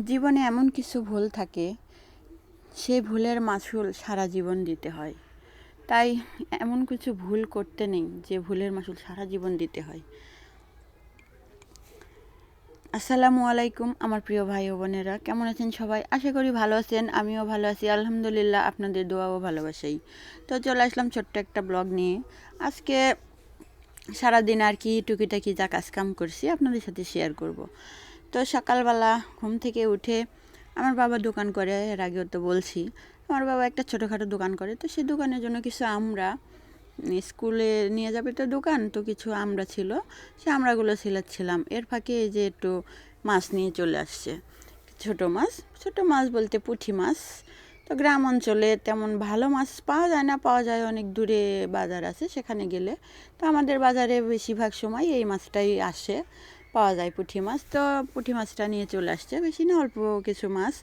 জীবনে এমন কিছু ভুল থাকে, সেই ভুলের মাসুল সারা জীবন দিতে হয়। তাই এমন কিছু ভুল করতে নেই যে ভুলের মাসুল সারা জীবন দিতে হয়। আসসালামু আলাইকুম আমার প্রিয় ভাই ও বোনেরা, কেমন আছেন সবাই? আশা করি ভালো আছেন। আমিও ভালো আছি আলহামদুলিল্লাহ, আপনাদের দোয়া ও ভালোবাসাই। তো চলে আসলাম ছোট্ট একটা ব্লগ নিয়ে। আজকে সারাদিন আর কি টুকিটাকি যা কাজকাম করছি আপনাদের সাথে শেয়ার করব। তো সকালবেলা ঘুম থেকে উঠে আমার বাবা দোকান করে, এর আগেও তো বলছি আমার বাবা একটা ছোটোখাটো দোকান করে। তো সেই দোকানের জন্য কিছু আমরা স্কুলে নিয়ে যাবে তো দোকান, তো কিছু আমরা ছিল, সে আমরাগুলো ছিলাম। এর ফাঁকে এই যে একটু মাছ নিয়ে চলে আসছে, ছোটো মাছ বলতে পুঁটি মাছ। তো গ্রাম অঞ্চলে তেমন ভালো মাছ পাওয়া যায় না, পাওয়া যায় অনেক দূরে বাজার আছে, সেখানে গেলে। তো আমাদের বাজারে বেশিরভাগ সময় এই মাছটাই আসে, পাওয়া যায় পুঁটি মাছ। তো পুঁটি মাছটা নিয়ে চলে আসছে, বেশি না অল্প কিছু মাছ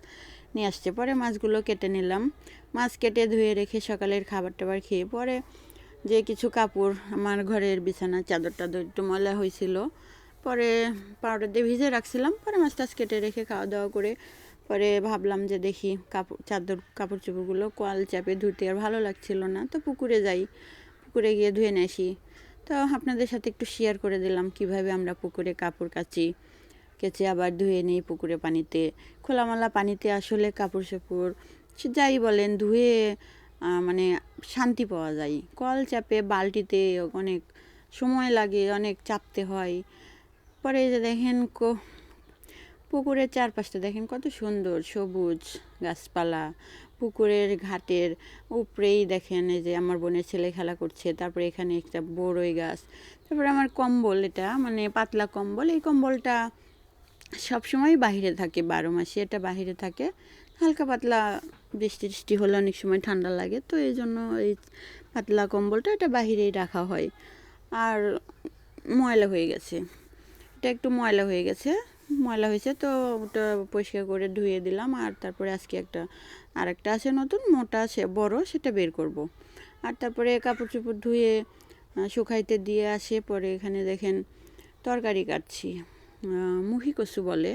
নিয়ে আসছে। পরে মাছগুলো কেটে নিলাম, মাছ কেটে ধুয়ে রেখে সকালের খাবার টাবার খেয়ে পরে যে কিছু কাপড়, আমার ঘরের বিছানার চাদর টাদর একটু ময়লা হয়েছিল, পরে পাউডার দিয়ে ভিজে রাখছিলাম। পরে মাছ টাছ কেটে রেখে খাওয়া দাওয়া করে পরে ভাবলাম যে দেখি কাপড় চোপড়গুলো কল চাপে ধুতে আর ভালো লাগছিল না, তো পুকুরে যাই, পুকুরে গিয়ে ধুয়ে নিয়ে আসি। তো আপনাদের সাথে একটু শেয়ার করে দিলাম কিভাবে আমরা পুকুরে কাপড় কেচে আবার ধুয়ে নিই পুকুরে পানিতে, খোলামেলা পানিতে। আসলে কাপড় চোপড় যাই বলেন ধুয়ে মানে শান্তি পাওয়া যায়। কল চাপে বালতিতে অনেক সময় লাগে, অনেক চাপতে হয়। পরে যে দেখেন পুকুরের চারপাশটা দেখেন কত সুন্দর সবুজ গাছপালা। পুকুরের ঘাটের উপরেই দেখেন এই যে আমার বোনের ছেলে খেলা করছে, তারপরে এখানে একটা বড়ই গাছ, তারপরে আমার কম্বল, এটা মানে পাতলা কম্বল, এই কম্বলটা সবসময় বাহিরে থাকে, 12 মাসে এটা বাহিরে থাকে। হালকা পাতলা বৃষ্টি টিষ্টি হলে অনেক সময় ঠান্ডা লাগে, তো এই জন্য এই পাতলা কম্বলটা এটা বাহিরেই রাখা হয়। আর ময়লা হয়ে গেছে, এটা একটু ময়লা হয়েছে, তো ওটা পরিষ্কার করে ধুয়ে দিলাম। আর তারপরে আজকে আরেকটা আছে নতুন মোটা আছে বড়, সেটা বের করব। আর তারপরে কাপড় চোপড় ধুয়ে শুকাইতে দিয়ে আসে, পরে এখানে দেখেন তরকারি কাটছি। মুখি কচু বলে,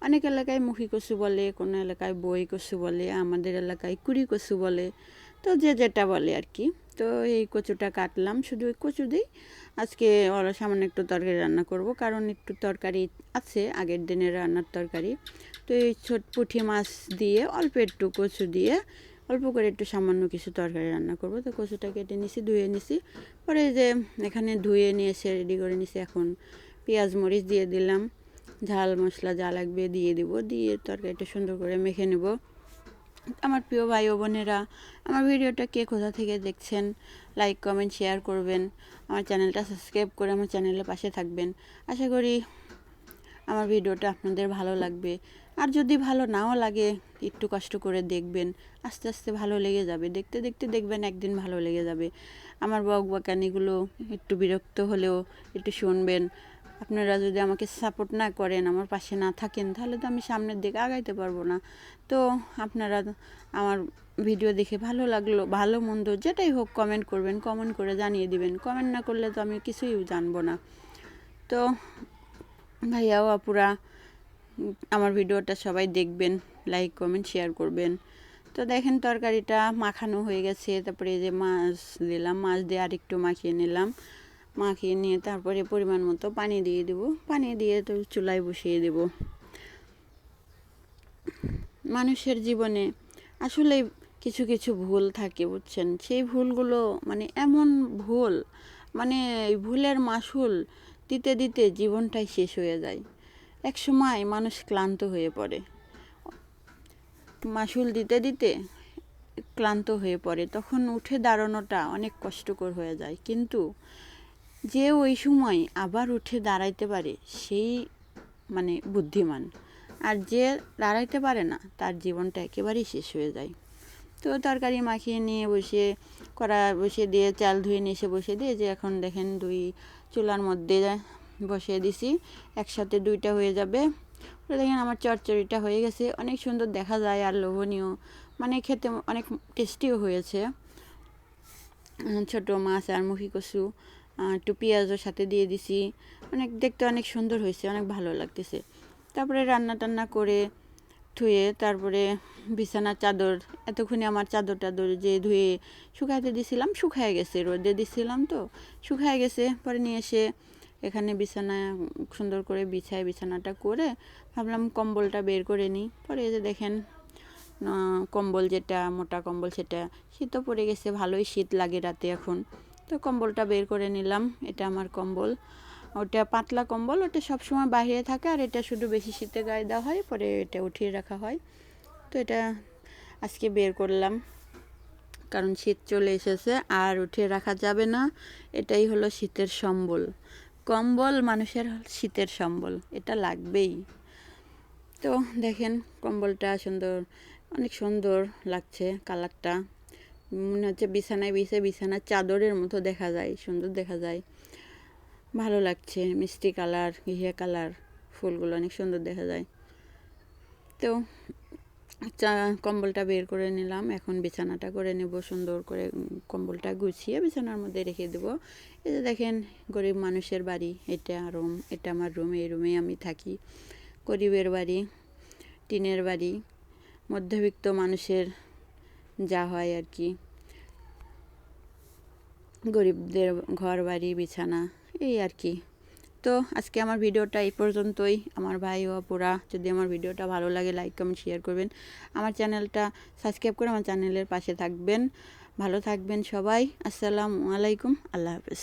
অনেক এলাকায় মুখি কচু বলে, কোনো এলাকায় বই কচু বলে, আমাদের এলাকায় কুড়ি কচু বলে, তো যে যেটা বলে আর কি। তো এই কচুটা কাটলাম, শুধু ওই কচু দিই আজকে সামান্য একটু তরকারি রান্না করব, কারণ একটু তরকারি আছে আগের দিনের রান্নার তরকারি। তো এই পুঁটি মাছ দিয়ে অল্প একটু কচু দিয়ে অল্প করে একটু সামান্য কিছু তরকারি রান্না করব। তো কচুটা কেটে নিছি, ধুয়ে নিছি, পরে যে এখানে ধুয়ে নিয়ে এসে রেডি করে নিছি। এখন পেঁয়াজ মরিচ দিয়ে দিলাম, ঝাল মশলা যা লাগবে দিয়ে দিব, দিয়ে তরকারিটা সুন্দর করে মেখে নেব। আমার প্রিয় ভাই ও বোনেরা, আমার ভিডিওটা কে কোথা থেকে দেখছেন লাইক কমেন্ট শেয়ার করবেন, আমার চ্যানেলটা সাবস্ক্রাইব করে আমার চ্যানেলের পাশে থাকবেন। আশা করি আমার ভিডিওটা আপনাদের ভালো লাগবে। আর যদি ভালো নাও লাগে একটু কষ্ট করে দেখবেন, আস্তে আস্তে ভালো লেগে যাবে, দেখতে দেখতে দেখবেন একদিন ভালো লেগে যাবে। আমার বকবকানিগুলো একটু বিরক্ত হলেও একটু শুনবেন। আপনারা যদি আমাকে সাপোর্ট না করেন, আমার পাশে না থাকেন, তাহলে তো আমি সামনের দিকে আগাইতে পারবো না। তো আপনারা আমার ভিডিও দেখে ভালো লাগলো, ভালো মন্দ যেটাই হোক কমেন্ট করবেন, কমেন্ট করে জানিয়ে দিবেন। কমেন্ট না করলে তো আমি কিছুই জানবো না। তো ভাইয়া ও আপুরা, আমার ভিডিওটা সবাই দেখবেন, লাইক কমেন্ট শেয়ার করবেন। তো দেখেন তরকারিটা মাখানো হয়ে গেছে, তারপরে যে মাছ দিলাম, মাছ দিয়ে আরেকটু মাখিয়ে নিলাম, মাখিয়ে নিয়ে তারপরে পরিমাণ মতো পানি দিয়ে দেবো, পানি দিয়ে তো চুলায় বসিয়ে দেব। মানুষের জীবনে আসলে কিছু কিছু ভুল থাকে বুঝছেন, সেই ভুলগুলো মানে এমন ভুল, মানে এই ভুলের মাসুল দিতে দিতে জীবনটাই শেষ হয়ে যায়। এক সময় মানুষ ক্লান্ত হয়ে পড়ে, মাসুল দিতে দিতে ক্লান্ত হয়ে পড়ে, তখন উঠে দাঁড়ানোটা অনেক কষ্টকর হয়ে যায়। কিন্তু যে ওই সময় আবার উঠে দাঁড়াইতে পারে সেই মানে বুদ্ধিমান। আর যে দাঁড়াইতে পারে না তার জীবনটা একেবারেই শেষ হয়ে যায়। তো তরকারি মাখিয়ে নিয়ে বসিয়ে দিয়ে চাল ধুয়ে নিয়ে এসে বসিয়ে দিয়ে যে এখন দেখেন চুলার মধ্যে বসিয়ে দিছি, একসাথে দুইটা হয়ে যাবে। দেখেন আমার চচ্চড়িটা হয়ে গেছে, অনেক সুন্দর দেখা যায় আর লোভনীয়, মানে খেতে অনেক টেস্টিও হয়েছে। ছোটো মাছ আর মুখি কচু একটু পেঁয়াজের সাথে দিয়ে দিছি, দেখতে অনেক সুন্দর হয়েছে, অনেক ভালো লাগতেছে। তারপরে রান্না টান্না করে ধুয়ে তারপরে বিছানার চাদর, এতক্ষণে আমার চাদর টাদর যে ধুয়ে শুকাইতে দিছিলাম, শুকায় গেছে, রোদে দিছিলাম তো শুকায় গেছে। পরে নিয়ে এসে এখানে বিছানা সুন্দর করে বিছানাটা করে ভাবলাম কম্বলটা বের করে নিই। পরে এই যে দেখেন কম্বল, যেটা মোটা কম্বল, সেটা শীতও পড়ে গেছে, ভালোই শীত লাগে রাতে এখন। তো কম্বলটা বের করে নিলাম। এটা আমার কম্বল, ওটা পাতলা কম্বল, ওটা সবসময় বাইরে থাকে, আর এটা শুধু বেশি শীতে গায়ে দেওয়া হয়, পরে এটা উঠিয়ে রাখা হয়। তো এটা আজকে বের করলাম, কারণ শীত চলে এসেছে আর উঠিয়ে রাখা যাবে না। এটাই হলো শীতের সম্বল, কম্বল মানুষের শীতের সম্বল, এটা লাগবেই। তো দেখেন কম্বলটা সুন্দর, অনেক সুন্দর লাগছে কালারটা, মনে হচ্ছে বিছানায় বিছানার চাদরের মতো দেখা যায়, সুন্দর দেখা যায়, ভালো লাগছে। মিষ্টি কালার, ঘিয়া কালার, ফুলগুলো অনেক সুন্দর দেখা যায়। তো কম্বলটা বের করে নিলাম, এখন বিছানাটা করে নেব সুন্দর করে, কম্বলটা গুছিয়ে বিছানার মধ্যে রেখে দেবো। এই যে দেখেন গরিব মানুষের বাড়ি, এটা রুম, এটা আমার রুম, এই রুমে আমি থাকি। গরিবের বাড়ি, টিনের বাড়ি, মধ্যবিত্ত মানুষের যা হয় আর কি, গরিবদের ঘর বাড়ি বিছানা, এই আর কি। তো আজকে আমার ভিডিওটা এই পর্যন্তই। আমার ভাই ও আপুরা, যদি আমার ভিডিওটা ভালো লাগে লাইক কমেন্ট শেয়ার করবেন, আমার চ্যানেলটা সাবস্ক্রাইব করে আমার চ্যানেলের পাশে থাকবেন। ভালো থাকবেন সবাই। আসসালামু আলাইকুম, আল্লাহ হাফেজ।